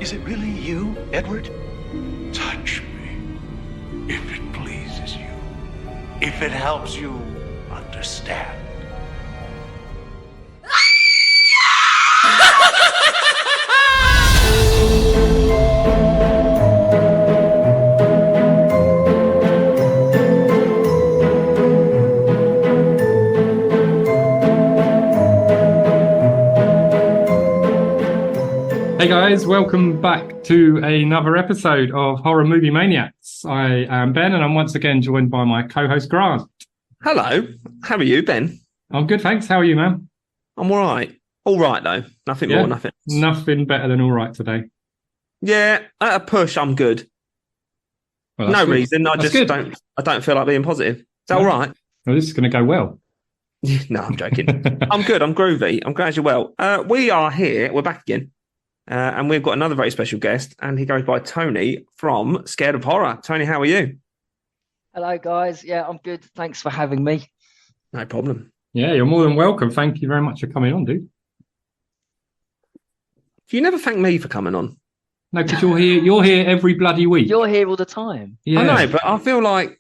Is it really you, Edward? Touch me, if it pleases you, if it helps you understand. Hey guys, welcome back to another episode of Horror Movie Maniacs. I am Ben and I'm once again joined by my co-host Grant. Hello, how are you, Ben? I'm good, thanks. How are you, man? I'm all right. All right, though. Nothing more, nothing less. Nothing better than all right today. Yeah, at a push, I'm good. Well, no good. reason. I That's just good. don't feel like being positive. Is that all right? Well, this is going to go well. No, I'm joking. I'm good. I'm groovy. I'm glad you're well. We are here. We're back again. And we've got another very special guest, and he goes by Tony from Scared of Horror. Tony, how are you? Hello, guys. Yeah, I'm good. Thanks for having me. No problem. Yeah, you're more than welcome. Thank you very much for coming on, dude. You never thank me for coming on. No, because you're here every bloody week. You're here all the time. Yeah. I know, but I feel like,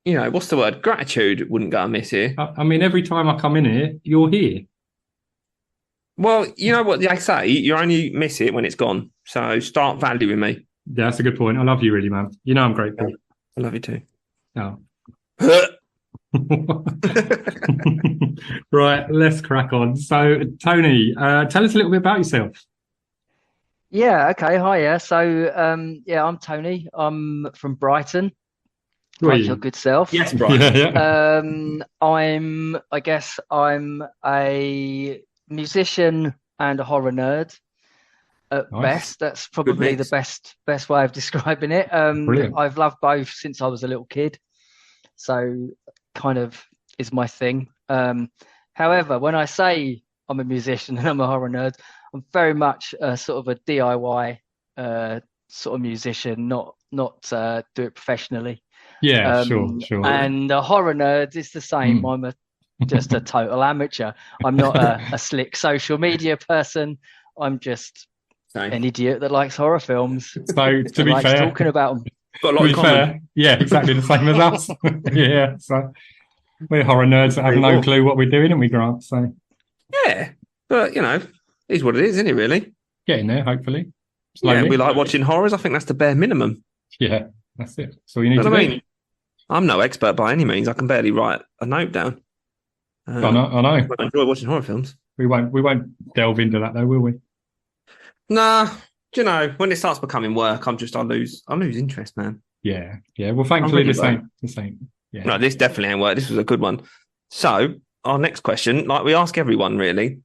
you know, what's the word? Gratitude wouldn't go amiss here. I mean, every time I come in here, you're here. Well, you know what they say, you only miss it when it's gone. So start valuing me. Yeah, that's a good point. I love you really, man. You know I'm grateful. I love you too. Oh. Right, let's crack on. So, Tony, tell us a little bit about yourself. Yeah, okay. Hi, yeah. So, I'm Tony. I'm from Brighton. Who are Like you? your good self. Yes, Brian. Yeah. I'm a musician and a horror nerd at Nice. best. That's probably the mix. best way of describing it. Brilliant. I've loved both since I was a little kid. So kind of is my thing. However, when I say I'm a musician and I'm a horror nerd, I'm very much sort of a DIY sort of musician, not do it professionally. Yeah, sure. And a horror nerd is the same. I'm just a total amateur. I'm not a slick social media person. I'm just an idiot that likes horror films. So, to be likes fair, talking about them. Got a lot in common. yeah, exactly the same as us. Yeah, so we're horror nerds that have no clue what we're doing, and we Grant. So Yeah, but, you know, it is what it is, isn't it, really? getting there, hopefully. Yeah, Slowly. we like watching horrors. I think that's the bare minimum. Yeah, that's it. That's all you need But to I do. mean, I'm no expert by any means. I can barely write a note down. I know. But I enjoy watching horror films. We won't delve into that though, will we? Nah, do you know, when it starts becoming work, I lose interest, man. Yeah. Well, thankfully really the same. Yeah. No, this definitely ain't work. This was a good one. So, our next question, like we ask everyone, really.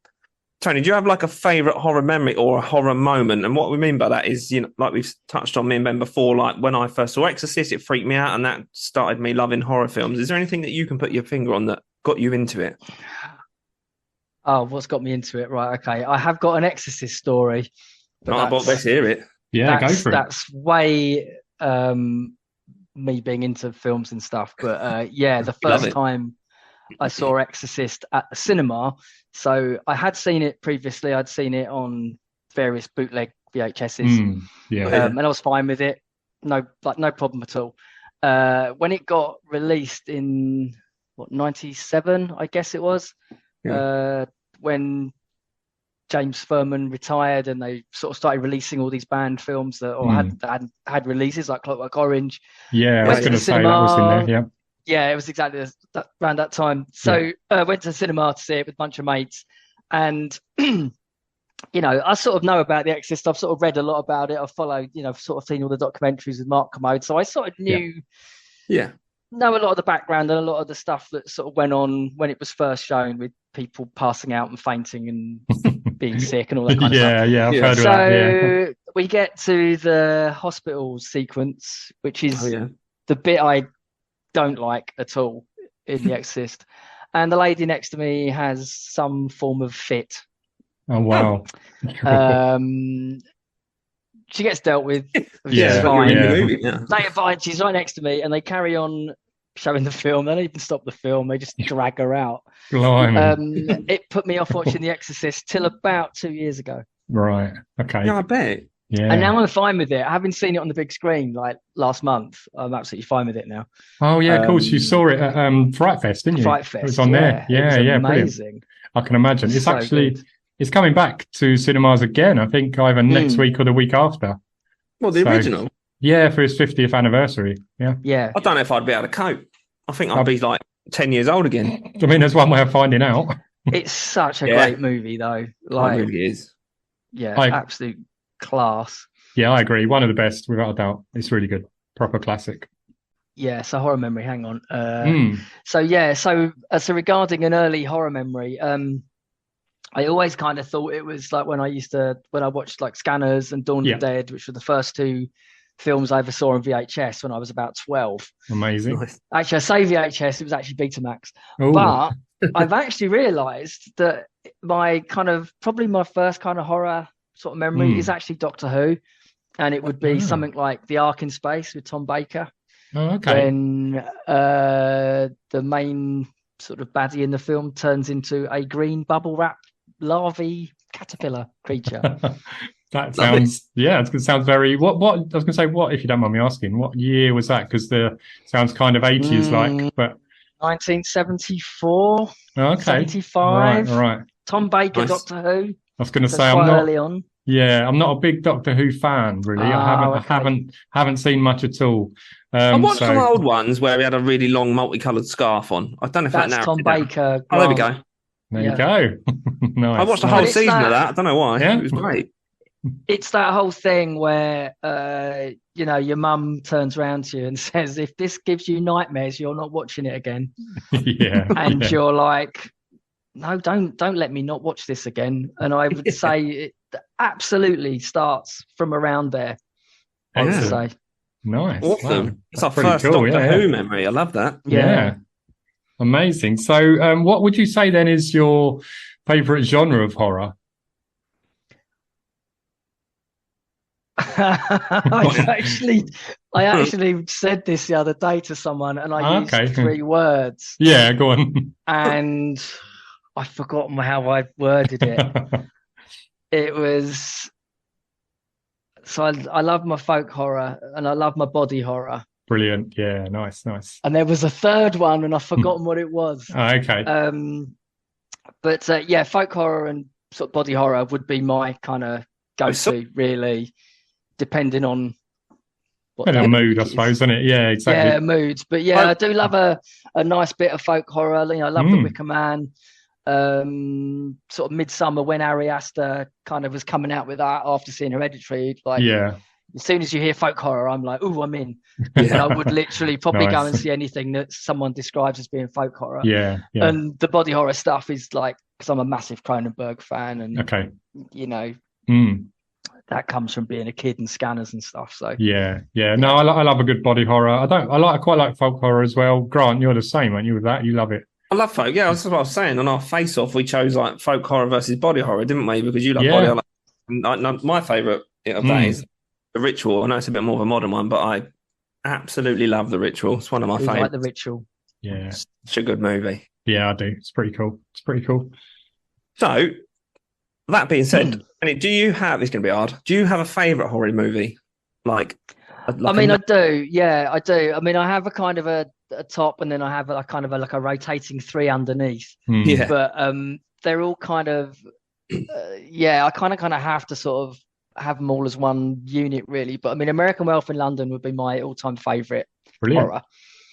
Tony, do you have like a favourite horror memory or a horror moment? And what we mean by that is, you know, like we've touched on me and Ben before, like when I first saw Exorcist, it freaked me out and that started me loving horror films. Is there anything that you can put your finger on that got you into it? Oh, what's got me into it? Right, okay. I have got an Exorcist story. But Let's hear it. Yeah, go for it. That's way me being into films and stuff. But yeah, the Love first it. time I saw Exorcist at the cinema. So I had seen it previously. I'd seen it on various bootleg VHSs. Yeah. And I was fine with it. No problem at all. When it got released in 97, I guess it was, when James Furman retired and they sort of started releasing all these banned films that had releases like Clockwork Orange. Yeah, I was Went to going the to say that was in there. Yeah. Yeah, it was exactly around that time. So I went to the cinema to see it with a bunch of mates. And, you know, I sort of know about The Exorcist. I've sort of read a lot about it. I've followed, you know, sort of seen all the documentaries with Mark Commode. So I sort of know a lot of the background and a lot of the stuff that sort of went on when it was first shown with people passing out and fainting and being sick and all that kind of stuff. Yeah, I've heard of So that. we get to the hospital sequence, which is the bit I don't like at all in The Exorcist. And the lady next to me has some form of fit. Oh, wow. She gets dealt with. Yeah, fine. Yeah. Later, fine. She's right next to me, and they carry on showing the film. They don't even stop the film. They just drag her out. Blimey. It put me off watching The Exorcist till about 2 years ago. Right. Okay. Yeah, I bet. Yeah. And now I'm fine with it. Having seen it on the big screen like last month, I'm absolutely fine with it now. Oh yeah, of course. You saw it at Fright Fest, didn't you? Fright It was Fest, on yeah. there. It was Yeah, brilliant. amazing. I can imagine. It's So actually good. it's coming back to cinemas again. I think either next week or the week after. Well, the original. Yeah, for his 50th anniversary. Yeah. Yeah. I don't know if I'd be able to cope. I think I'd be like 10 years old again. I mean, there's one way of finding out. It's such a great movie, though. Like, It really is. yeah, I- absolute class. Yeah, I agree. One of the best, without a doubt. It's really good. Proper classic. Yeah, so horror memory. Hang on. Mm. So regarding an early horror memory, I always kind of thought it was like when I watched like Scanners and Dawn of the Dead, which were the first two films I ever saw on VHS when I was about 12. Amazing. Nice. Actually, I say VHS, it was actually Betamax. Ooh. But I've actually realised that probably my first kind of horror sort of memory is actually Doctor Who, and it would be something like The Ark in Space with Tom Baker. Oh, okay. When the main sort of baddie in the film turns into a green bubble wrap larvae caterpillar creature. That sounds, it sounds very, what, I was going to say, what, if you don't mind me asking, what year was that? Because sounds kind of 80s like, but. 1974, Okay. 75. Right. Tom Baker, Nice. Doctor Who. I was going to So say, quite I'm not, early on. yeah, I'm not a big Doctor Who fan, really. I haven't seen much at all. I watched some old ones where he had a really long multicolored scarf on. I don't know if That's that now. Tom Baker. Oh, there we go. There you go. Nice. I watched the nice. whole it's season that- of that. I don't know why. Yeah? It was great. It's that whole thing where your mum turns around to you and says, if this gives you nightmares, you're not watching it again. Yeah. And yeah. you're like, no, don't let me not watch this again. And I would say it absolutely starts from around there. I would Excellent. say. Nice. Awesome. Wow. It's our Pretty first cool, Doctor yeah. Who memory. I love that. Yeah. Amazing. So, what would you say then is your favorite genre of horror? I actually said this the other day to someone, and I used 3 words, Yeah, go on. and I've forgotten how I worded it. It was I love my folk horror and I love my body horror. Brilliant. Yeah, nice. And there was a third one, and I've forgotten what it was. Okay. But folk horror and sort of body horror would be my kind of go-to, really, depending on what And a the mood, I is. suppose, isn't it? Yeah, exactly. Yeah, moods. But I do love a nice bit of folk horror. I love The Wicker Man. Sort of Midsummer, when Ari Aster kind of was coming out with that after seeing Hereditary. Like, as soon as you hear folk horror, I'm like, ooh, I'm in. And I would literally probably go and see anything that someone describes as being folk horror. Yeah. And the body horror stuff is like, because I'm a massive Cronenberg fan, and that comes from being a kid and Scanners and stuff. So yeah. No, I love a good body horror. I quite like folk horror as well. Grant, you're the same, aren't you? With that, you love it. I love folk. Yeah, that's what I was saying. On our face-off, we chose like folk horror versus body horror, didn't we? Because you like body horror. And my favourite of that is The Ritual. I know it's a bit more of a modern one, but I absolutely love The Ritual. It's one of my favourites. like The Ritual. Yeah. Such a good movie. Yeah, I do. It's pretty cool. So, that being said, do you have, it's going to be hard, do you have a favourite horror movie? I do. Yeah, I do. I mean, I have a kind of a top, and then I have a kind of a rotating 3 underneath. Yeah. But they're all kind of, I kind of have to sort of have them all as one unit, really. But I mean, American Wealth in London would be my all-time favourite horror.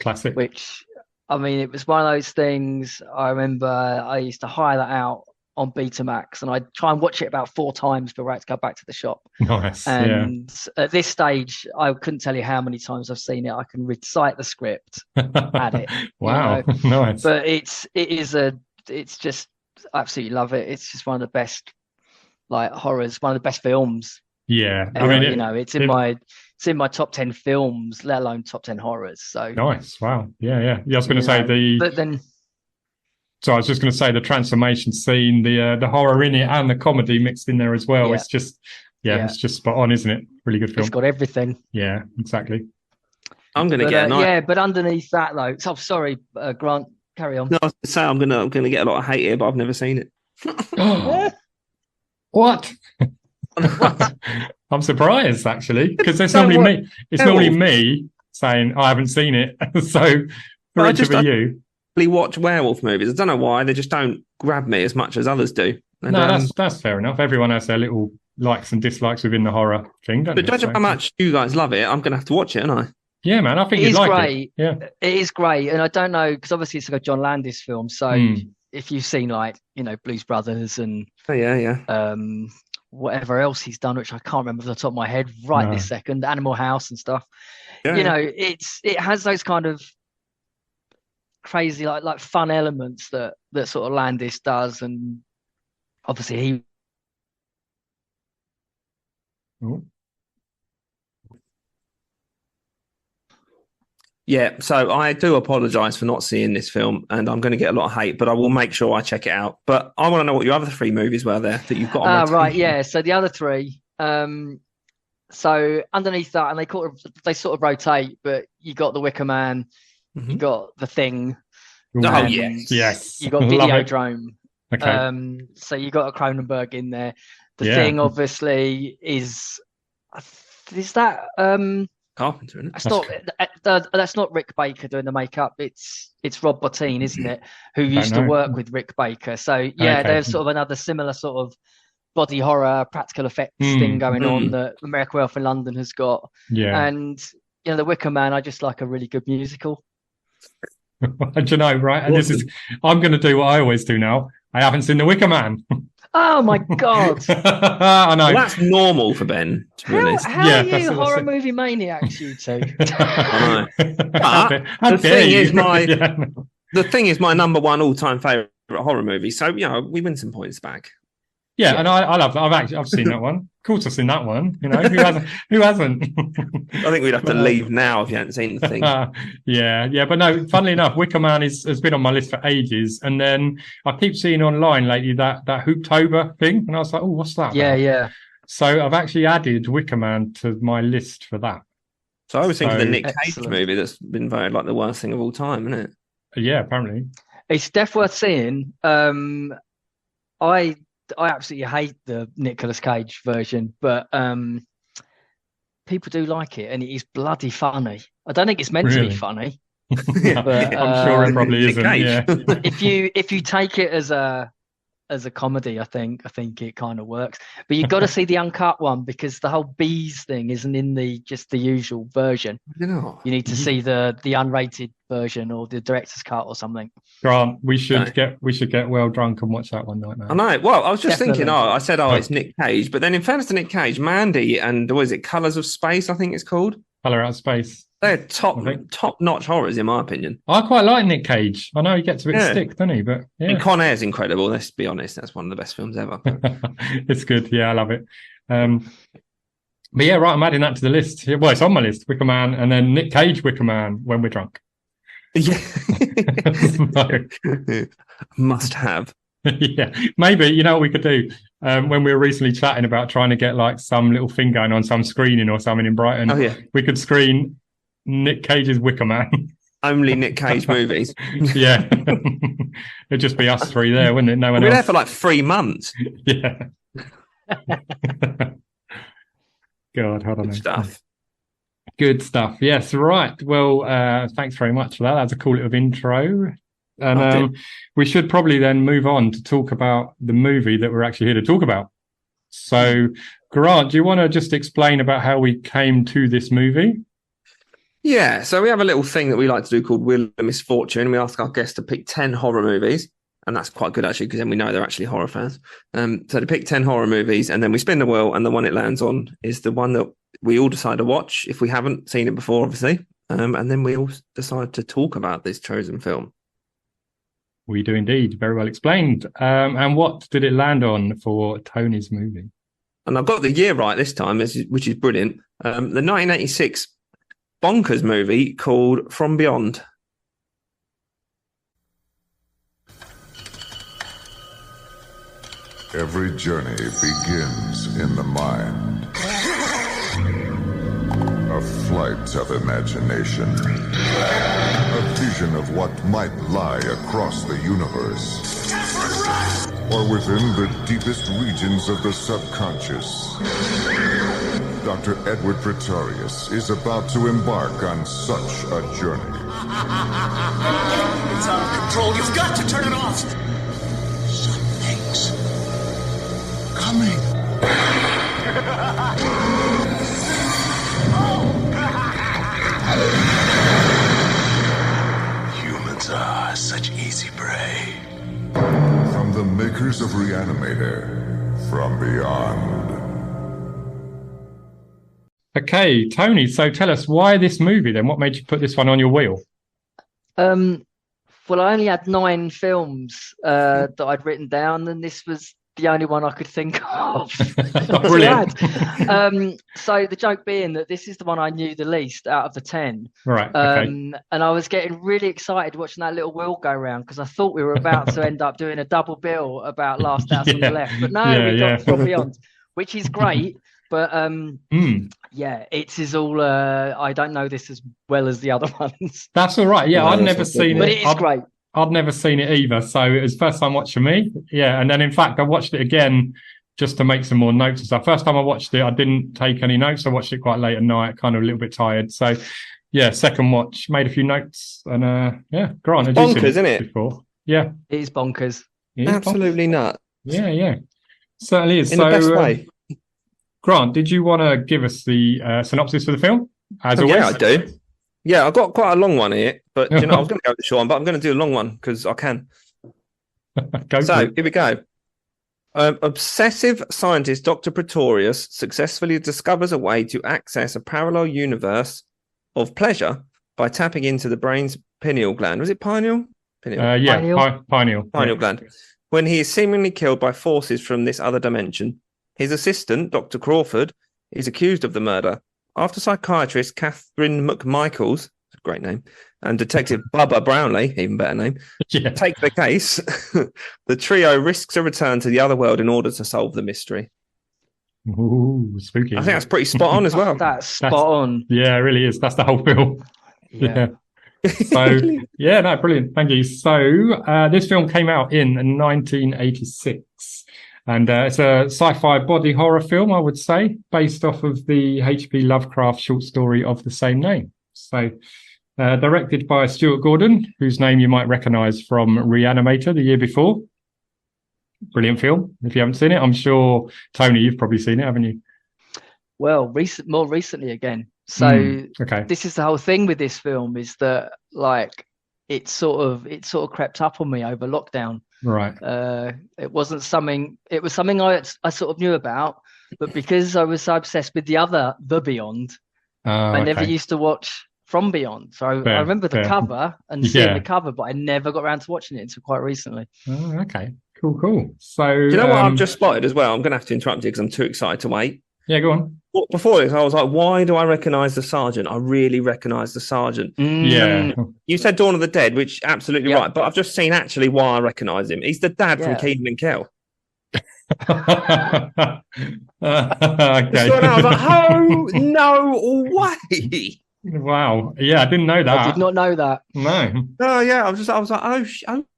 Classic. Which, I mean, it was one of those things. I remember I used to hire that out on Betamax, and I'd try and watch it about 4 times before I had to go back to the shop. Nice. And at this stage, I couldn't tell you how many times I've seen it. I can recite the script at it. Wow. Nice. But it's just absolutely love it. It's just one of the best horrors, one of the best films. Yeah. Ever. I mean, it's in my top 10 films, let alone top 10 horrors. So nice. Wow. Yeah. I was going to say but then. So I was just going to say the transformation scene, the horror in it, and the comedy mixed in there as well. Yeah. It's just, it's just spot on, isn't it? Really good film. It's got everything. Yeah, exactly. I'm going to get but underneath that though, sorry, Grant, carry on. No, I was going to say I'm going to get a lot of hate here, but I've never seen it. What? I'm surprised actually, because it's So normally what- me. It's normally me saying I haven't seen it. So for I it to just- be you, really watch werewolf movies. I don't know why, they just don't grab me as much as others do. And, no, that's fair enough. Everyone has their little likes and dislikes within the horror thing, don't but they? judging So- how much you guys love it, I'm going to have to watch it, aren't I? Yeah, man, I think It you'd is like great. it. Yeah. It is great, and I don't know because obviously it's like a John Landis film. So if you've seen like Blues Brothers and Oh, yeah. whatever else he's done, which I can't remember off the top of my head right this second, Animal House and stuff. Yeah, It has those kind of crazy like fun elements that sort of Landis does, and obviously he. Oh. Yeah, so I do apologise for not seeing this film, and I'm going to get a lot of hate, but I will make sure I check it out. But I want to know what your other 3 movies were there that you've got on rotation. Right, yeah. So the other 3, so underneath that, and they sort of rotate, but you got The Wicker Man, you got The Thing. Oh, yes. You got Love it. Videodrome. Okay. So you got a Cronenberg in there. The Yeah. Thing, obviously, is that Carpenter, isn't it? that's not Rick Baker doing the makeup. It's Rob Bottin, isn't it? Who used to know. work with Rick Baker. So yeah, Okay. there's sort of another similar sort of body horror practical effects thing going on that American Werewolf in London has got. Yeah. And The Wicker Man, I just like a really good musical. Do you know, right? And I'm going to do what I always do now. I haven't seen The Wicker Man. Oh my God. I know. Well, that's normal for Ben, to be honest. How Yeah, are that's you what I horror said. movie maniacs, you two? I know. How the dare thing you? is Yeah. The Thing is my number 1 all-time favourite horror movie, so, we win some points back. Yeah, and I love that. I've seen that one. Of course, I've seen that one. Who hasn't? Who hasn't? I think we'd have to leave now if you hadn't seen The Thing. Yeah, but no. Funnily enough, Wicker Man has been on my list for ages, and then I keep seeing online lately that Hooptober thing, and I was like, oh, what's that? Yeah, about? yeah. So I've actually added Wicker Man to my list for that. So I was thinking the Nick Cage Excellent. movie that's been voted like the worst thing of all time, isn't it? Yeah, apparently. It's definitely worth seeing. I absolutely hate the Nicolas Cage version, but people do like it, and it is bloody funny. I don't think it's meant to Really? be funny. But, I'm sure it probably Nick isn't. Cage. Yeah. If you take it as a comedy, I think it kind of works. But you've got to see the uncut one because the whole bees thing isn't in the usual version. You need to see the unrated version or the director's cut or something. Grant, we should get well drunk and watch that one night, man. I know. Well, I was just Definitely. thinking, I said, it's Nick Cage. But then in fairness to Nick Cage, Mandy and, what is it, Colours of Space, I think it's called? Colour Out of Space. They're Okay. top-notch horrors, in my opinion. I quite like Nick Cage. I know he gets a bit stick, doesn't he? But I mean, yeah, Con Air's incredible, let's be honest. That's one of the best films ever. it's good. Yeah, I love it. But yeah, right, I'm adding that to the list. Well, it's on my list, Wicker Man, and then Nick Cage Wicker Man when we're drunk. Yeah. No. Must have. Yeah, maybe, you know what we could do? When we were recently chatting about trying to get like some little thing going on some screening or something in Brighton, Oh, yeah. we could screen Nick Cage's Wicker Man. Only Nick Cage movies. Yeah. It'd just be us 3 there, wouldn't it? No one We were there else. for like 3 months. Yeah. God, hold on. Good stuff. Good stuff. Yes, right. Well, thanks very much for that. That's a cool little intro. And we should probably then move on to talk about the movie that we're actually here to talk about. So, Grant, do you want to just explain about how we came to this movie? Yeah, so we have a little thing that we like to do called Wheel of Misfortune. We ask our guests to pick 10 horror movies. And that's quite good, actually, because then we know they're actually horror fans. So to pick 10 horror movies, and then we spin the wheel, and the one it lands on is the one that we all decide to watch, if we haven't seen it before, obviously. And then we all decide to talk about this chosen film. We do indeed. Very well explained. And what did it land on for Tony's movie? And I've got the year right this time, which is brilliant. The 1986 bonkers movie called From Beyond. Every journey begins in the mind. A flight of imagination. A vision of what might lie across the universe. or within the deepest regions of the subconscious. Dr. Edward Pretorius is about to embark on such a journey. It's out of control. You've got to turn it off. Something's coming. Humans are such easy prey. From the makers of Reanimator, from beyond. Okay, Tony, so tell us why this movie then? What made you put this one on your wheel? Well, I only had 9 films that I'd written down, and this was the only one I could think of. Brilliant. So the joke being that this is the one I knew the least out of the 10. Right. Okay. And I was getting really excited watching that little wheel go round because I thought we were about to end up doing a double bill about Last House on the Left. But no, we got From Beyond, which is great. But yeah, it is all. I don't know this as well as the other ones. That's all right. Yeah, No, I'd that's never not seen good. But it. it is great. I'd never seen it either, so it was first time watch for me. Yeah, and then in fact I watched it again just to make some more notes and stuff. First time I watched it, I didn't take any notes. I watched it quite late at night, kind of a little bit tired. So yeah, second watch, made a few notes, and yeah, Grant, had you seen Bonkers, isn't it? before? Yeah, It is bonkers. it is Absolutely nuts. bonkers. Yeah, certainly is. In So the best way. Grant, did you want to give us the synopsis for the film? As always, Yeah, I do. Yeah, I've got quite a long one here, but I was going to go with the short one, but I'm going to do a long one because I can. Go for So it. here we go. Obsessive scientist Dr. Pretorius successfully discovers a way to access a parallel universe of pleasure by tapping into the brain's pineal gland. Was it pineal? Pineal. Yeah, Pineal. pineal. Pineal Yeah. gland. When he is seemingly killed by forces from this other dimension, his assistant, Dr. Crawford, is accused of the murder. After psychiatrist Catherine McMichaels, a great name, and Detective Bubba Brownlee, even better name, Yeah. take the case, the trio risks a return to the other world in order to solve the mystery. Ooh, spooky. I think that's pretty spot on as well. That's spot on. Yeah, it really is. That's the whole film. Yeah. So yeah, no, brilliant. Thank you. So this film came out in 1986. And it's a sci-fi body horror film, I would say, based off of the H.P. Lovecraft short story of the same name. So directed by Stuart Gordon, whose name you might recognise from Reanimator the year before. Brilliant film. If you haven't seen it, I'm sure, Tony, you've probably seen it, haven't you? Well, more recently again. So Okay. this is the whole thing with this film is that like it sort of crept up on me over lockdown. Right. It was something I sort of knew about, but because I was so obsessed with the Beyond, I never okay. used to watch From Beyond. So Fair, I remember the fair. cover and seeing Yeah. the cover, but I never got around to watching it until quite recently. Oh, okay. Cool. So Do you know what I've just spotted as well? I'm going to have to interrupt you because I'm too excited to wait. Yeah, go on. Well, before this, I was like, why do I recognise the sergeant? I really recognise the sergeant. Yeah. You said Dawn of the Dead, which absolutely Yeah. right, but I've just seen actually why I recognise him. He's the dad from Yeah. Keegan and Kel. Okay. So I was like, oh, no way. Wow. Yeah, I didn't know that. I did not know that. No. Oh, yeah. I was like,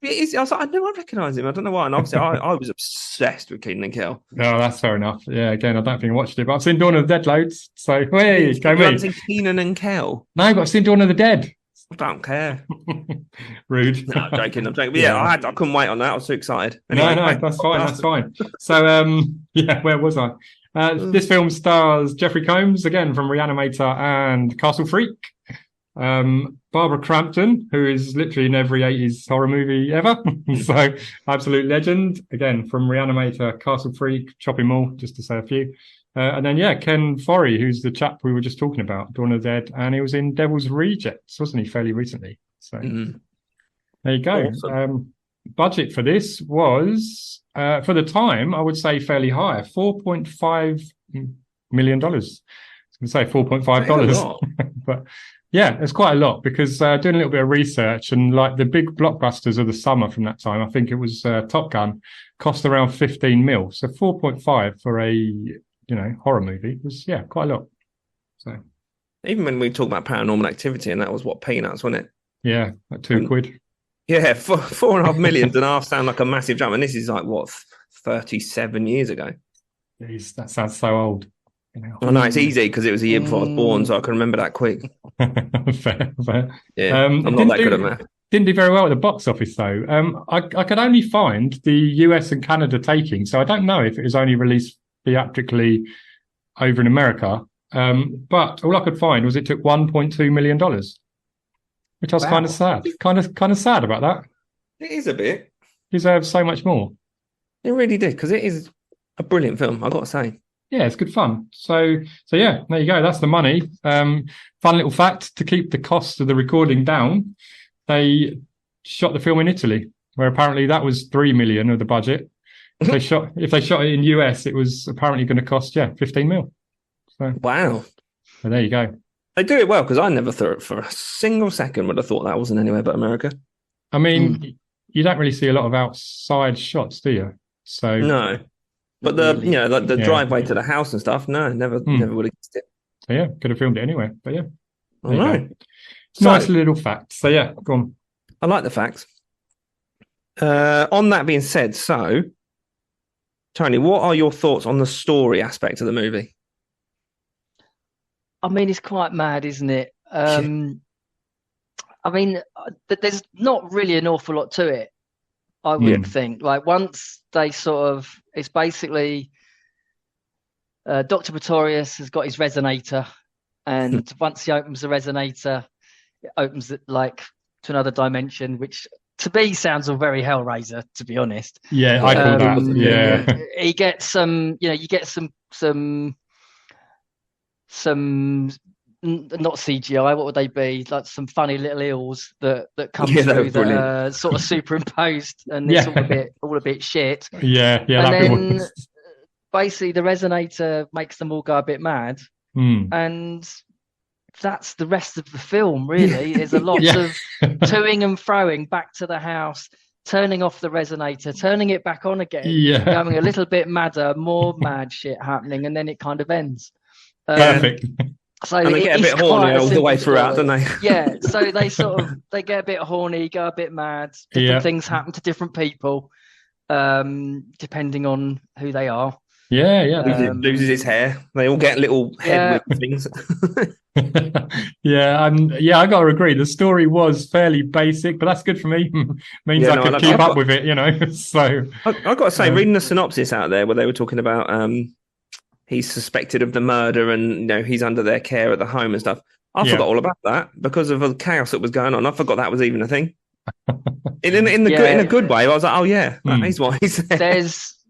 it is. I was like, I knew I recognise him. I don't know why. And obviously, I was obsessed with Keegan and Kel. No, that's fair enough. Yeah, again, I don't think I watched it, but I've seen Dawn of the Dead loads. So, hey, go You me. haven't seen Keenan and Kel? No, but I've seen Dawn of the Dead. I don't care. Rude. No, I'm joking. But yeah, I couldn't wait on that. I was too excited. No, Anyway, that's fine. That's fine. So, yeah, where was I? This film stars Jeffrey Combs, again, from Reanimator and Castle Freak. Barbara Crampton, who is literally in every 80s horror movie ever. So, absolute legend. Again, from Reanimator, Castle Freak, Chopping Mall, just to say a few. And then, yeah, Ken Foree, who's the chap we were just talking about, Dawn of the Dead, and he was in Devil's Rejects, wasn't he, fairly recently? So, there you go. Awesome. Budget for this was, for the time, I would say fairly high, $4.5 million. I was going to say $4.5, but yeah, it's quite a lot because doing a little bit of research and like the big blockbusters of the summer from that time, I think it was Top Gun, cost around 15 mil. So 4.5 for a horror movie was quite a lot. So even when we talk about Paranormal Activity, and that was what, peanuts, wasn't it? yeah, like £2. Yeah, 4.5 million and a half sound like a massive jump, and this is like what 37 years ago. Jeez, that sounds so old. I know it's easy because it was the year before I was born, so I can remember that quick. Fair, fair. Yeah, I'm not that good at math. Didn't do very well at the box office though. I could only find the US and Canada taking, so I don't know if it was only released theatrically over in America. But all I could find was it took $1.2 million, which I was kind of sad. Kind of sad about that. It is a bit. Deserves so much more. It really did, because it is a brilliant film, I've got to say. Yeah, it's good fun. So yeah, there you go. That's the money. Fun little fact, to keep the cost of the recording down, they shot the film in Italy, where apparently that was 3 million of the budget. If they shot it in US, it was apparently going to cost 15 mil. So wow. So there you go. They do it well, because I never thought for a single second would have thought that wasn't anywhere but America. I mean, you don't really see a lot of outside shots, do you? So no. But the driveway to the house and stuff, no, never would have guessed it. So yeah, could have filmed it anyway. But yeah. All right. Nice little fact. So yeah, go on. I like the facts. On that being said, so Tony, what are your thoughts on the story aspect of the movie? I mean, it's quite mad, isn't it? I mean, there's not really an awful lot to it, I would think. Like, once they it's basically Dr. Pretorius has got his resonator, and once he opens the resonator, it opens it like to another dimension, which to me sounds all very Hellraiser, to be honest. Yeah, I call that. Yeah, he gets some. You get some not CGI. What would they be? Like some funny little eels that come through that are sort of superimposed, and it's all a bit shit. Yeah. And then basically the resonator makes them all go a bit mad, and that's the rest of the film. Really, there's a lot of toing and froing back to the house, turning off the resonator, turning it back on again, going a little bit madder, more mad shit happening, and then it kind of ends. Perfect. So and they get a bit horny all the way throughout, don't they? Yeah. So they get a bit horny, go a bit mad. Different things happen to different people, depending on who they are. Yeah. Loses his hair. They all get little head whip things. I got to agree. The story was fairly basic, but that's good for me. Means I could keep up with it, So I've got to say, reading the synopsis out there where they were talking about he's suspected of the murder and he's under their care at the home and stuff. I forgot all about that because of the chaos that was going on. I forgot that was even a thing. in a good way. I was like, oh yeah, that is why he's there.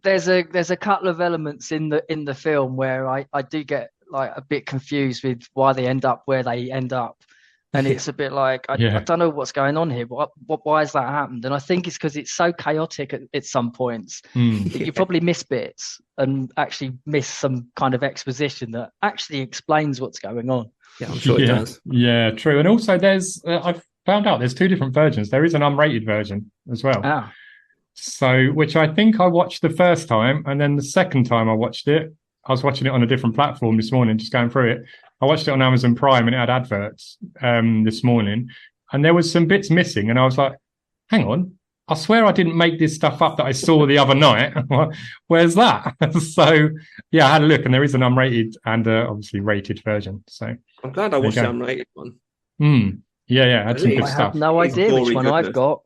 There's a couple of elements in the film where I do get like a bit confused with why they end up where they end up, and it's a bit like I don't know what's going on here. Why has that happened? And I think it's because it's so chaotic at some points that you probably miss bits and actually miss some kind of exposition that actually explains what's going on. Yeah, I'm sure it does. Yeah, true. And also, there's I've found out there's two different versions. There is an unrated version as well. Ah. So, which I think I watched the first time, and then the second time I watched it, I was watching it on a different platform this morning, just going through it. I watched it on Amazon Prime, and it had adverts this morning, and there was some bits missing, and I was like, "Hang on, I swear I didn't make this stuff up that I saw the other night. Where's that?" So, yeah, I had a look, and there is an unrated and obviously rated version. So I'm glad I watched the unrated one. Yeah, had some good I stuff. have no idea which one I've got.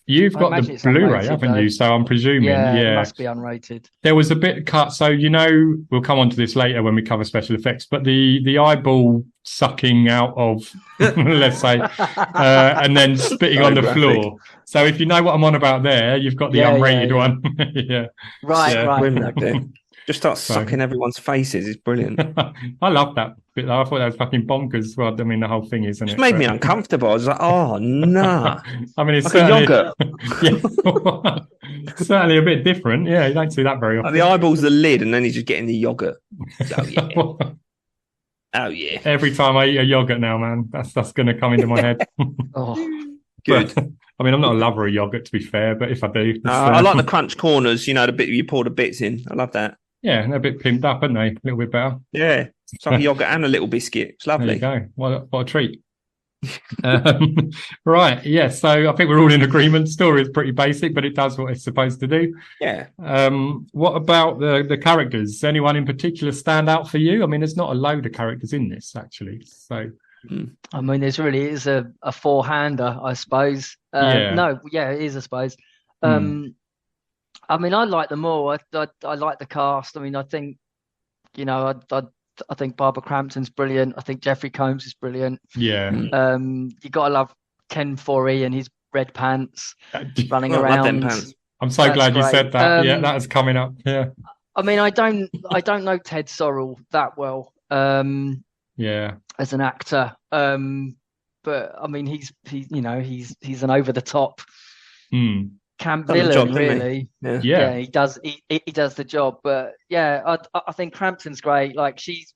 You've got the Blu-ray, haven't you? So I'm presuming, it must be unrated. There was a bit cut, so we'll come on to this later when we cover special effects. But the eyeball sucking out of, let's say, and then spitting on the floor. So if you know what I'm on about, there you've got the unrated one. Right. Just start sucking everyone's faces. It's brilliant. I love that bit. I thought that was fucking bonkers. Well, I mean, the whole thing isn't it? It made me uncomfortable. I was like, oh, no. I mean, it's like a yogurt. Certainly a bit different. Yeah, you don't see that very often. Like the eyeball's the lid, and then he's just getting the yogurt. Oh, yeah. Oh, yeah. Every time I eat a yogurt now, man, that's going to come into my head. Good. I mean, I'm not a lover of yogurt, to be fair, but if I do... I like the crunch corners, the bit you pour the bits in. I love that. Yeah, they're a bit pimped up, aren't they? A little bit better. Yeah. It's like a yogurt and a little biscuit. It's lovely. There you go. What a treat. Right. Yeah. So I think we're all in agreement. Story is pretty basic, but it does what it's supposed to do. Yeah. What about the characters? Does anyone in particular stand out for you? I mean, there's not a load of characters in this actually. So I mean, there's really is a four-hander, I suppose. Yeah. No, yeah, it is, I suppose. I mean, I like them all. I like the cast. I mean, I think, you know, I think Barbara Crampton's brilliant. I think Jeffrey Combs is brilliant. yeah. You gotta love Ken Foree and his red pants running I love around. them pants. I'm so That's glad you great. said that. Yeah, that is coming up. Yeah. I mean, I don't know Ted Sorrell that well Yeah. as an actor, but I mean, he's an over the top camp Done the villain, job, didn't he? really. Yeah. Yeah. He does the job. But yeah, I think Crampton's great. Like, she's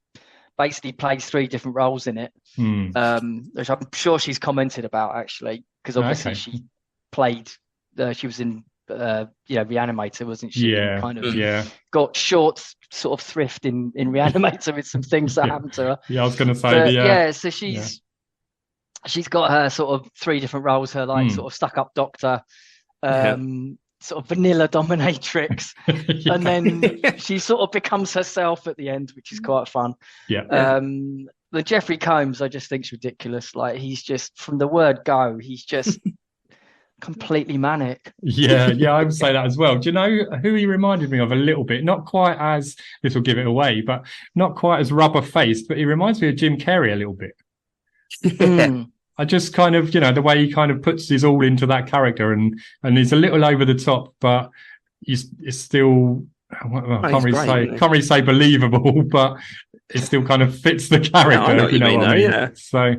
basically plays three different roles in it, which I'm sure she's commented about, actually, because obviously Okay. she played. She was in Reanimator, wasn't she? Yeah. And kind of Yeah. got short sort of thrift in Reanimator with some things that Yeah. happened to her. Yeah. I was going to say But, the so she's got her sort of three different roles. Her like sort of stuck up doctor, sort of vanilla dominatrix, yeah. and then she sort of becomes herself at the end, which is quite fun. Yeah. The Jeffrey Combs, I just think, is ridiculous. Like, he's just, from the word go, he's just completely manic. Yeah, I would say that as well. Do you know who he reminded me of a little bit? Not quite as, this will give it away, but not quite as rubber faced, but he reminds me of Jim Carrey a little bit. I just kind of, the way he kind of puts his all into that character, and he's a little over the top, but it's still, I can't really say believable, but it still kind of fits the character. Yeah, I know what you mean, what I mean. yeah. So,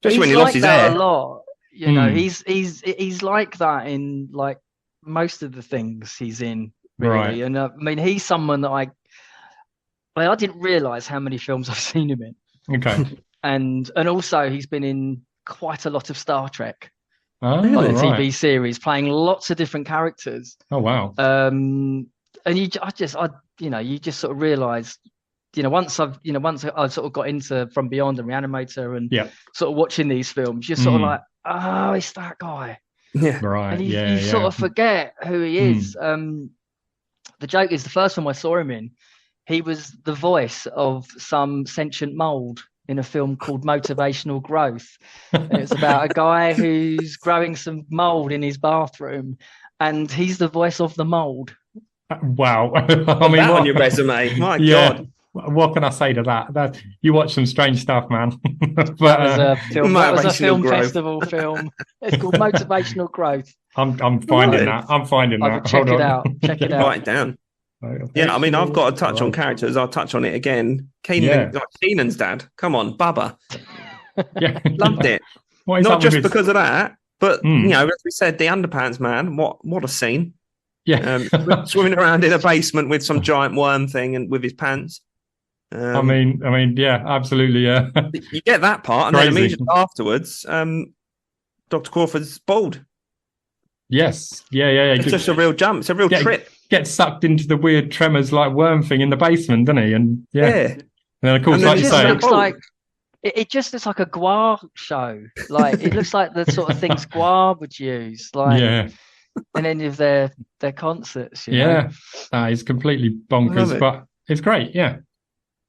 especially when he like lost his that hair. a lot. He's like that in like most of the things he's in, really. Right. And I mean, he's someone that I didn't realize how many films I've seen him in. Okay. And also he's been in quite a lot of Star Trek, Oh, like the right. TV series, playing lots of different characters. Oh, wow. And you just sort of realize, once I've sort of got into From Beyond and Reanimator and sort of watching these films, you're sort of like, oh, it's that guy. Yeah. Right. And you sort of forget who he is. The joke is, the first film I saw him in, he was the voice of some sentient mold in a film called Motivational Growth. It's about a guy who's growing some mold in his bathroom, and he's the voice of the mold. Wow. I mean, That on your resume. My God. What can I say to that? That you watch some strange stuff, man. But That was a film growth. festival film. It's called Motivational Growth. I'm finding that. I'm finding that. Check it out. Check it out. Write it down. Yeah, I mean, I've got to touch on characters. I'll touch on it again. Keenan's dad. Come on, Bubba. Yeah. Loved it. What is Not up just with his- because of that, but as we said, the underpants man. What a scene! Yeah. Swimming around in a basement with some giant worm thing and with his pants. I mean, yeah, absolutely. Yeah. You get that part, and Crazy. then immediately afterwards, Dr. Crawford's bald. Yes. Yeah. It's just a real jump. It's a real trip. Gets sucked into the weird tremors like worm thing in the basement, doesn't he? And and then of course, like you say, looks like it just looks like a Guar show. Like, it looks like the sort of things Guar would use. Like, yeah, in any of their concerts. yeah, it's completely bonkers, but it's great. Yeah.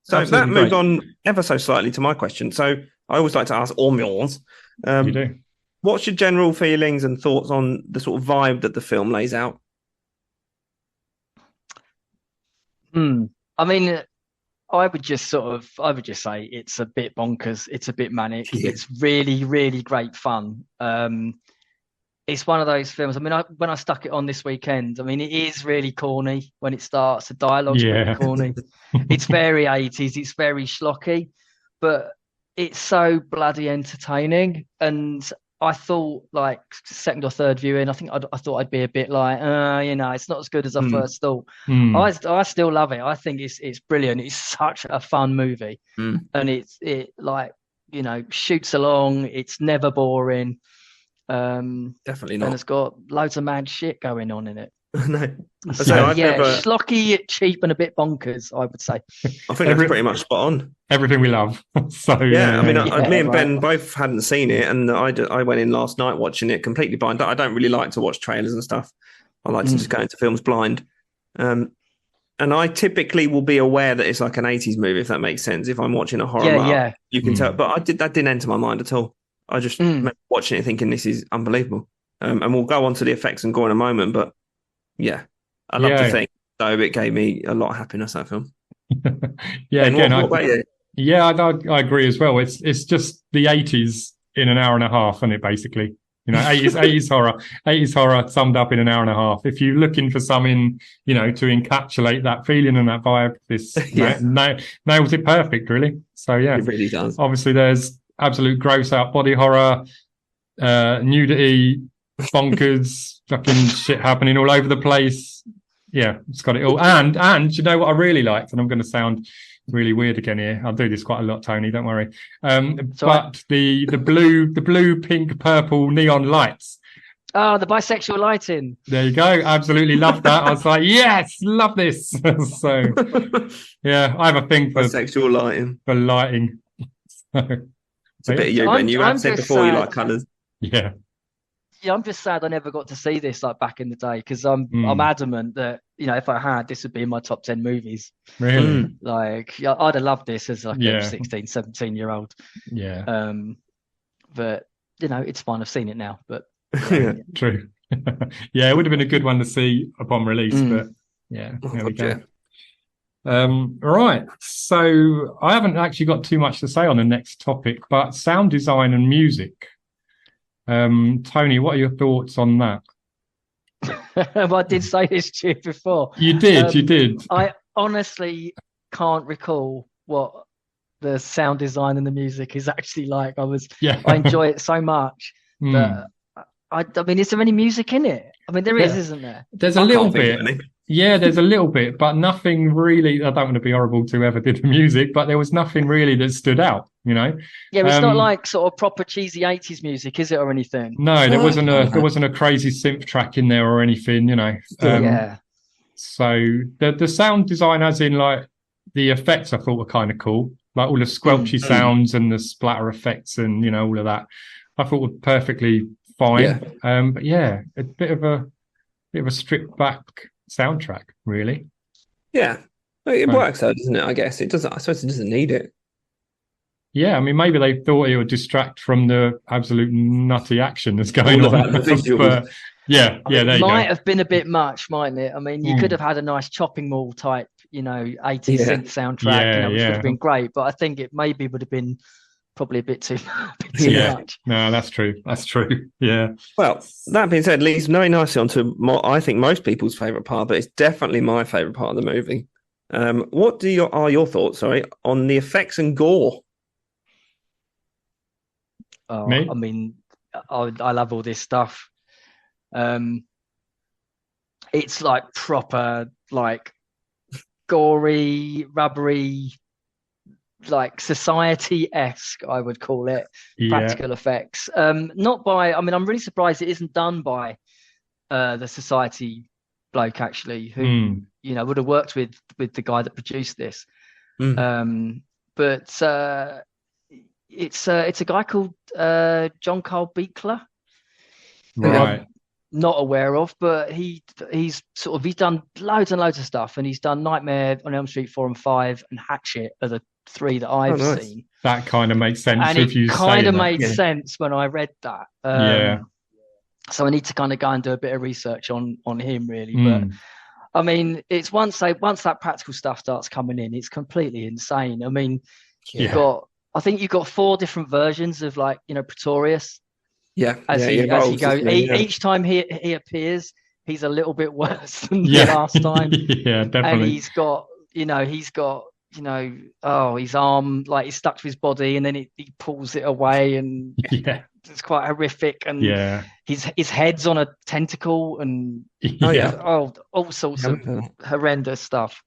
So Absolutely that moves great. on ever so slightly to my question. So I always like to ask all meals. You do. What's your general feelings and thoughts on the sort of vibe that the film lays out? I mean, I would just say it's a bit bonkers. It's a bit manic. Yeah. It's really, really great fun. It's one of those films. I mean, when I stuck it on this weekend, I mean, it is really corny when it starts. The dialogue's really corny. It's very 80s. It's very schlocky, but it's so bloody entertaining. And I thought, like, second or third viewing, I thought I'd be a bit like, it's not as good as I first thought. I still love it. I think it's brilliant. It's such a fun movie, and it shoots along. It's never boring. Definitely not. And it's got loads of mad shit going on in it. No. So, I've yeah, never, schlocky, cheap, and a bit bonkers, I would say. I think that's pretty much spot on. Everything we love. So Yeah, I mean, Yeah, me and Ben right. both hadn't seen it, and I went in last night watching it completely blind. I don't really like to watch trailers and stuff. I like to just go into films blind. And I typically will be aware that it's like an 80s movie, if that makes sense. If I'm watching a horror movie, you can tell. But that didn't enter my mind at all. I just remember watching it thinking this is unbelievable. And we'll go on to the effects and go in a moment. But yeah, I love to think, though, it gave me a lot of happiness, that film. Yeah, Ben, again, what about you? Yeah, I agree as well. It's just the 80s in an hour and a half, isn't it, basically? 80s horror summed up in an hour and a half. If you're looking for something, to encapsulate that feeling and that vibe, this nails it perfect, really. So, yeah. It really does. Obviously, there's absolute gross out body horror, nudity, bonkers, fucking shit happening all over the place. Yeah, it's got it all. And you know what I really liked, and I'm going to sound really weird again here. I'll do this quite a lot, Tony. Don't worry. But the blue, pink, purple neon lights. Oh, the bisexual lighting. There you go. Absolutely love that. I was like, yes, love this. So, yeah, I have a thing for sexual lighting. For lighting. It's a bit of you, Ben. You have said before you like colours. Yeah. Yeah, I'm just sad I never got to see this like back in the day because I'm adamant that if I had, this would be in my top 10 movies. Really? Like I'd have loved this as like a 16, 17-year-old. Yeah. But it's fine. I've seen it now. But true. Yeah, it would have been a good one to see upon release. But yeah, there we go. Right. So I haven't actually got too much to say on the next topic, but sound design and music. Tony, what are your thoughts on that? Well, I did say this to you before. You did. I honestly can't recall what the sound design and the music is actually like. I enjoy it so much that I mean, is there any music in it? I mean, there is, isn't there? There's a little bit. Yeah, there's a little bit, but nothing really. I don't want to be horrible to whoever did the music, but there was nothing really that stood out, Yeah, it's not like sort of proper cheesy 80s music, is it, or anything? No, there wasn't a crazy synth track in there or anything, Yeah. So the sound design, as in like the effects, I thought were kind of cool, like all the squelchy sounds and the splatter effects and all of that. I thought were perfectly fine. Yeah. But yeah, a bit of a stripped back soundtrack, really. Yeah, it works though, doesn't it? I guess it doesn't. I suppose it doesn't need it. Yeah, I mean, maybe they thought it would distract from the absolute nutty action that's going on. But it might have been a bit much, mightn't it? I mean, you could have had a nice chopping mall type, 80s synth soundtrack, which would have been great. But I think it maybe would have been probably a bit too much. No, that's true. Yeah. Well, that being said, leads very nicely onto I think most people's favourite part, but it's definitely my favourite part of the movie. What are your thoughts, on the effects and gore? Me? I mean, I love all this stuff. It's like proper, like gory, rubbery, like society-esque, I would call it, practical effects. Not by, I mean, I'm really surprised it isn't done by the society bloke, actually, who, would have worked with the guy that produced this. But it's a guy called John Carl Beekler. Right. Not aware of, but he's done loads and loads of stuff, and he's done Nightmare on Elm Street 4 and 5 and Hatchet are the 3 that I've seen. That kind of makes sense. And it kind of made sense when I read that. So I need to kind of go and do a bit of research on him, really. But I mean, it's once that practical stuff starts coming in, it's completely insane. I mean, you've got 4 different versions of Pretorius. Yeah, as he goes, each time he appears, he's a little bit worse than the last time. Yeah, definitely. And he's got his arm, like he's stuck to his body, and then he pulls it away, and it's quite horrific. And his head's on a tentacle, and all sorts of horrendous stuff.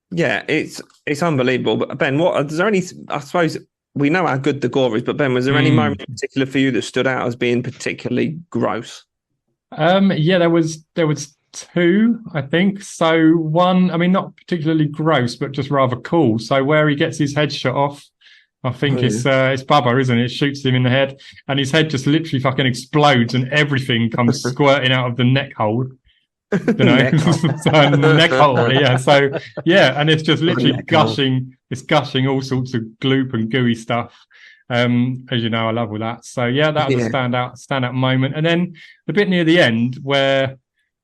Yeah, it's unbelievable. But Ben, is there any? I suppose we know how good the gore is, but Ben, was there any moment in particular for you that stood out as being particularly gross? There was two, I think. So one, I mean, not particularly gross, but just rather cool. So where he gets his head shot off, I think it's Bubba, isn't it? It shoots him in the head, and his head just literally fucking explodes, and everything comes squirting out of the neck hole. You know, neck hole. Yeah. So yeah, and it's just literally gushing. It's gushing all sorts of gloop and gooey stuff. As you know, I love all that. So yeah, that was a standout moment. And then the bit near the end where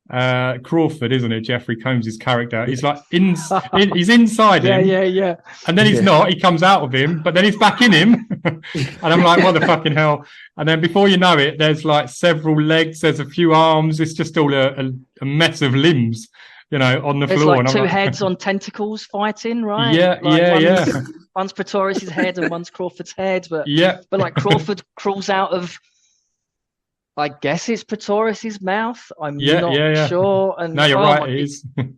Crawford, isn't it? Jeffrey Combs' character. He's like he's inside him. Yeah. And then he's not. He comes out of him, but then he's back in him. And I'm like, what the fucking hell? And then before you know it, there's like several legs. There's a few arms. It's just all a mess of limbs, you know, on the There's floor. like and two heads on tentacles fighting, right? Yeah, like one's Pretorius' head and one's Crawford's head, but like Crawford crawls out of, I guess it's Pretorius' mouth. I'm not sure. And no, you're right. It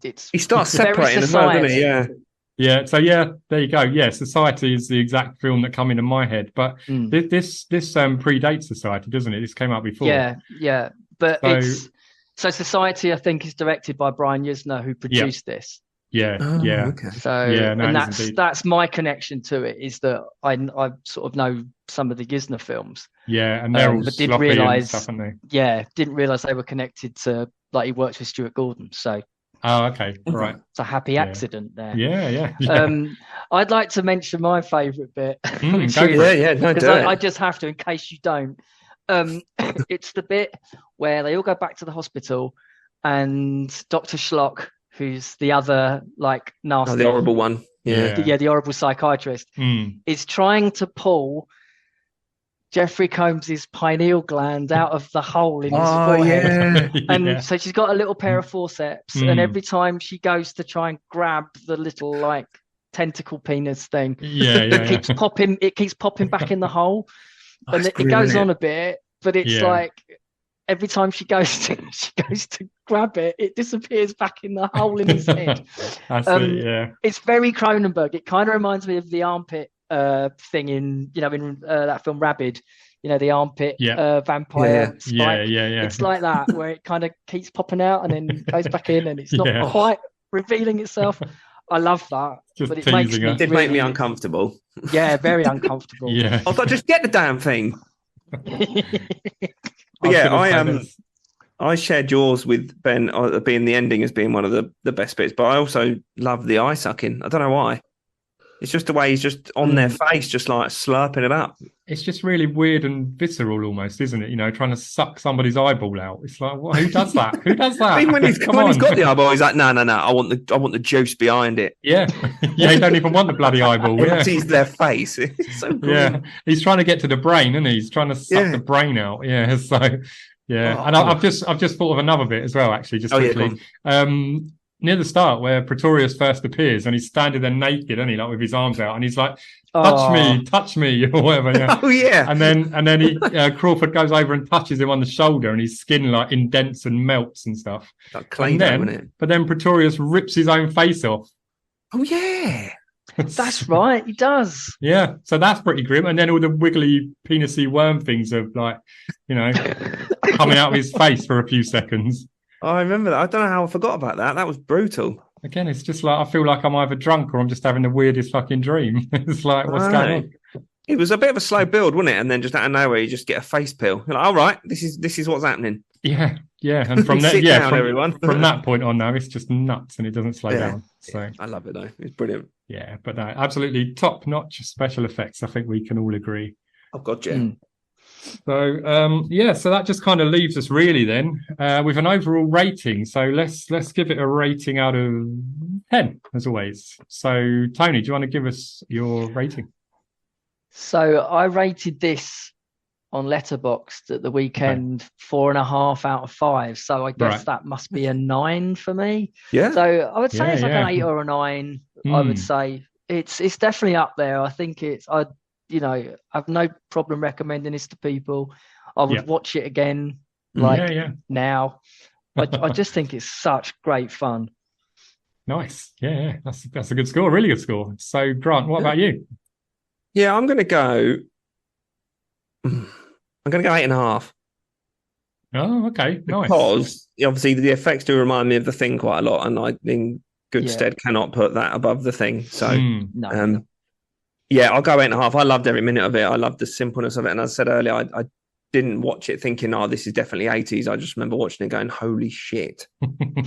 is. He starts separating as well, doesn't he? Yeah. Yeah. So there you go. Yeah, Society is the exact film that come into my head, but this predates Society, doesn't it? This came out before. Yeah. But so Society, I think, is directed by Brian Yuzna, who produced this. Yeah. Okay. So and that's my connection to it, is that I sort of know some of the Yuzna films. Yeah, and they're all but sloppy didn't realize, and stuff, aren't they? Yeah, didn't realize they were connected to, like, he works with Stuart Gordon. So okay, right. It's a happy accident there. Yeah. I'd like to mention my favourite bit. I just have to, in case you don't. It's the bit where they all go back to the hospital, and Dr. Schlock, who's the other, like, nasty, the horrible one, the horrible psychiatrist, is trying to pull Jeffrey Combs' pineal gland out of the hole in his forehead. And so she's got a little pair of forceps, and every time she goes to try and grab the little, like, tentacle penis thing, it keeps popping back in the hole. And it goes on a bit, but it's like every time she goes to grab it, it disappears back in the hole in his head. It's very Cronenberg. It kind of reminds me of the armpit thing in that film Rabid. You know, the armpit vampire spike. It's like that, where it kind of keeps popping out and then goes back in, and it's not quite revealing itself. I love that. But it did make me uncomfortable. Yeah, very uncomfortable. I was like, just get the damn thing. I shared yours with Ben, being the ending as being one of the best bits, but I also love the eye sucking. I don't know why. It's just the way he's just on their face, just like slurping it up. It's just really weird and visceral almost, isn't it? You know, trying to suck somebody's eyeball out. It's like, who does that? Who does that? Even when he's got the eyeball, he's like, no. I want the juice behind it. Yeah. He don't even want the bloody eyeball. He sees their face. It's so cool. Yeah. He's trying to get to the brain, isn't he? He's trying to suck the brain out. Yeah. So and I've just thought of another bit as well, actually, just quickly. Near the start, where Pretorius first appears, and he's standing there naked, isn't he, like with his arms out, and he's like, touch me, or whatever. Yeah. And then he Crawford goes over and touches him on the shoulder, and his skin like indents and melts and stuff. Like Play-Doh, isn't it? But then Pretorius rips his own face off. Oh yeah. That's right, he does. Yeah, so that's pretty grim. And then all the wiggly, penisy worm things of, like, you know, coming out of his face for a few seconds. I remember that. I don't know how I forgot about that. That was brutal. Again, it's just like, I feel like I'm either drunk or I'm just having the weirdest fucking dream. It's like, what's going on? It was a bit of a slow build, wasn't it? And then just out of nowhere, you just get a face pill. You're like, all right, this is what's happening. Yeah. And from that, from that point on now, it's just nuts and it doesn't slow down. So I love it though. It's brilliant. Yeah, but no, absolutely top-notch special effects. I think we can all agree. Oh God, yeah. So so that just kind of leaves us really then with an overall rating. So let's give it a rating out of 10 as always. So Tony, do you want to give us your rating? So I rated this on Letterboxd at the weekend 4.5 out of 5. So I guess that must be a 9 for me. Yeah. So I would say it's like an 8 or a 9. I would say it's definitely up there. I think I've no problem recommending this to people. I would watch it again, now. I just think it's such great fun. Nice. Yeah. That's a good score, really good score. So Grant, what about you? Yeah, I'm going to go 8.5. Oh, okay, nice. Because obviously the effects do remind me of The Thing quite a lot, and I, in good Yeah. stead, cannot put that above The Thing. So, Mm. yeah, I'll go 8.5. I loved every minute of it. I loved the simpleness of it. And as I said earlier, I didn't watch it thinking, oh, this is definitely 80s. I just remember watching it going, holy shit,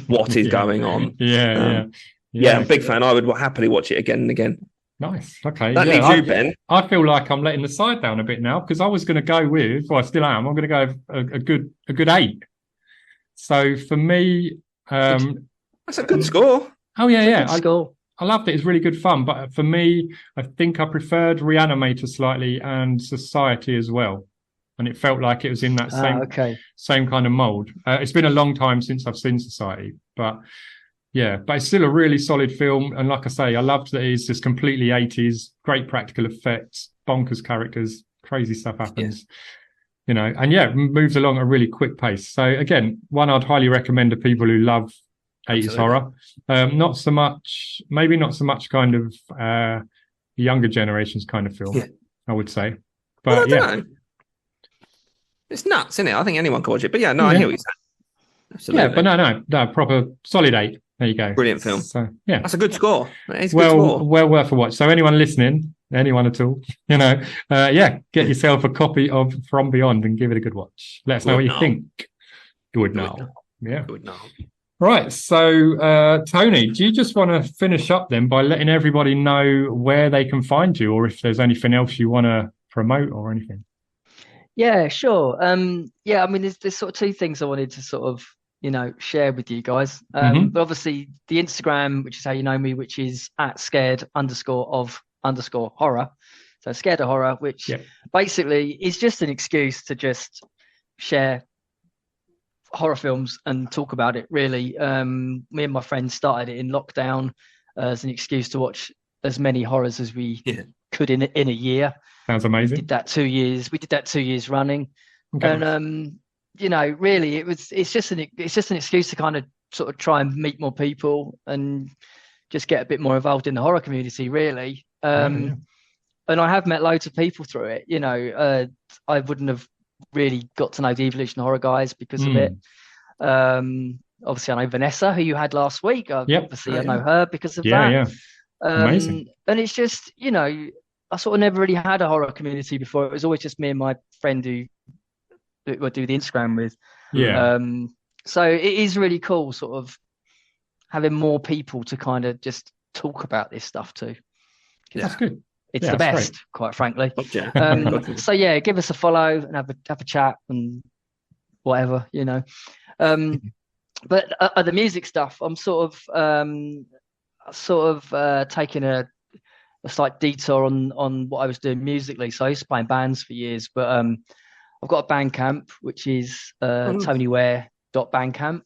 what is going on? Yeah, I'm a big fan. I would happily watch it again and again. nice. Okay. That leaves you, Ben. I feel like I'm letting the side down a bit now because I was going to go with, well, I still am. I'm going to go a good 8. So for me, That's a good score. oh yeah, Good score. I loved it. It's really good fun. But for me, I think I preferred Reanimator slightly and Society as well. And it felt like it was in that same kind of mold. It's been a long time since I've seen Society, but it's still a really solid film. And like I say, I loved that it's just completely 80s, great practical effects, bonkers characters, crazy stuff happens, and moves along at a really quick pace. So again, one I'd highly recommend to people who love 80s horror. Not so much kind of younger generations kind of film, I would say. But I don't know. It's nuts, isn't it? I think anyone can watch it. But I hear what you're saying. Absolutely. Yeah, but no, proper solid 8. There you go. Brilliant film. So yeah, that's a good score. That is a well, good score. well worth a watch. So anyone listening, anyone at all, get yourself a copy of From Beyond and give it a good watch. Let us know what you think. Good now. Yeah. Good now. Right. So Tony, do you just want to finish up then by letting everybody know where they can find you, or if there's anything else you want to promote or anything? Yeah, sure. I mean, there's sort of two things I wanted to sort of, share with you guys. But obviously the Instagram, which is how you know me, which is at @scared_of_horror. So Scared of Horror, which basically is just an excuse to just share horror films and talk about it, really. Me and my friends started it in lockdown as an excuse to watch as many horrors as we could in a year. Sounds amazing. We did that 2 years. We did that 2 years running, and really, it's just an excuse to kind of sort of try and meet more people and just get a bit more involved in the horror community, really. And I have met loads of people through it. I wouldn't have really got to know the Evolution Horror guys because of it. Obviously, I know Vanessa, who you had last week. Obviously, I know her because of that. Yeah. Amazing. And it's just, I sort of never really had a horror community before. It was always just me and my friend who I do the Instagram with. Yeah. So it is really cool sort of having more people to kind of just talk about this stuff too. That's good. It's the best, quite frankly. So give us a follow and have a chat and whatever, But the music stuff, I'm sort of taking a slight detour on what I was doing musically. So I used to play in bands for years, but I've got a Bandcamp, which is TonyWare.bandcamp.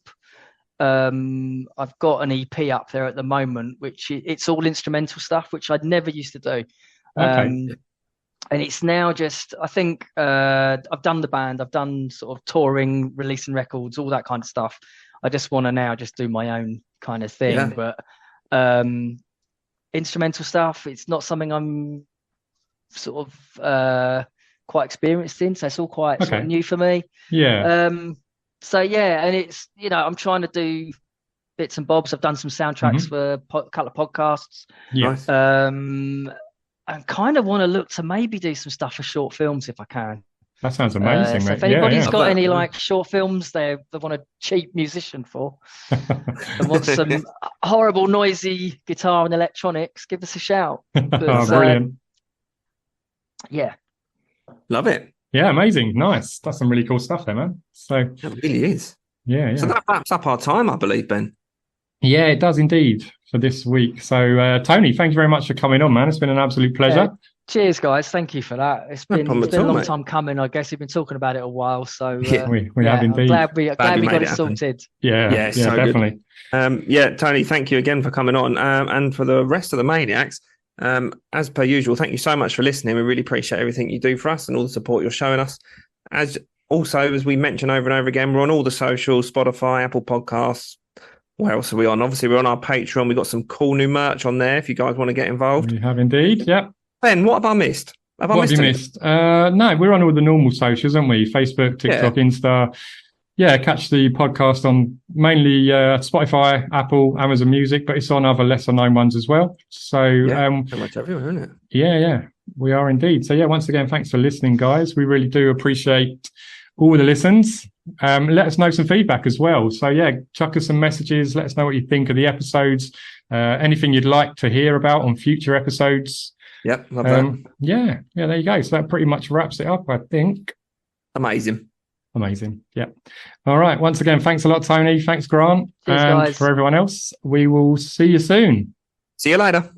I've got an EP up there at the moment, which it's all instrumental stuff, which I'd never used to do. And it's now just, I think I've done the band, I've done sort of touring, releasing records, all that kind of stuff. I just want to now just do my own kind of thing. But instrumental stuff, it's not something I'm sort of quite experienced in, so it's all quite sort of new for me. And it's I'm trying to do bits and bobs. I've done some soundtracks for a couple of podcasts. I kind of want to look to maybe do some stuff for short films if I can. That sounds amazing, so mate. If anybody's got any short films they want a cheap musician for and want some horrible noisy guitar and electronics, give us a shout. Brilliant. Love it. Yeah, amazing. Nice. That's some really cool stuff there, man. So it really is. Yeah. So that wraps up our time, I believe, Ben. Yeah, it does indeed for this week. So Tony, thank you very much for coming on, man. It's been an absolute pleasure. Cheers, guys. Thank you for that. It's been a long time coming. I guess we've been talking about it a while. So we have indeed. I'm glad we got it sorted. Yeah, so definitely. Tony, thank you again for coming on. And for the rest of the Maniacs, as per usual, thank you so much for listening. We really appreciate everything you do for us and all the support you're showing us. As we mention over and over again, we're on all the socials, Spotify, Apple Podcasts. Where else are we on? Obviously, we're on our Patreon. We've got some cool new merch on there if you guys want to get involved. We have indeed, yep. Ben, what have I missed? What have you missed? No, we're on all the normal socials, aren't we? Facebook, TikTok, Insta. catch the podcast on mainly Spotify, Apple, Amazon Music, but it's on other lesser known ones as well. So pretty much everywhere, isn't it? Yeah, we are indeed. So once again, thanks for listening, guys. We really do appreciate all the listens. Let us know some feedback as well. So chuck us some messages. Let us know what you think of the episodes. Anything you'd like to hear about on future episodes. Yep, love that. Yeah, there you go. So that pretty much wraps it up, I think. Amazing. Yeah. All right. Once again, thanks a lot, Tony. Thanks, Grant. Cheers, and guys. for everyone else, we will see you soon. See you later.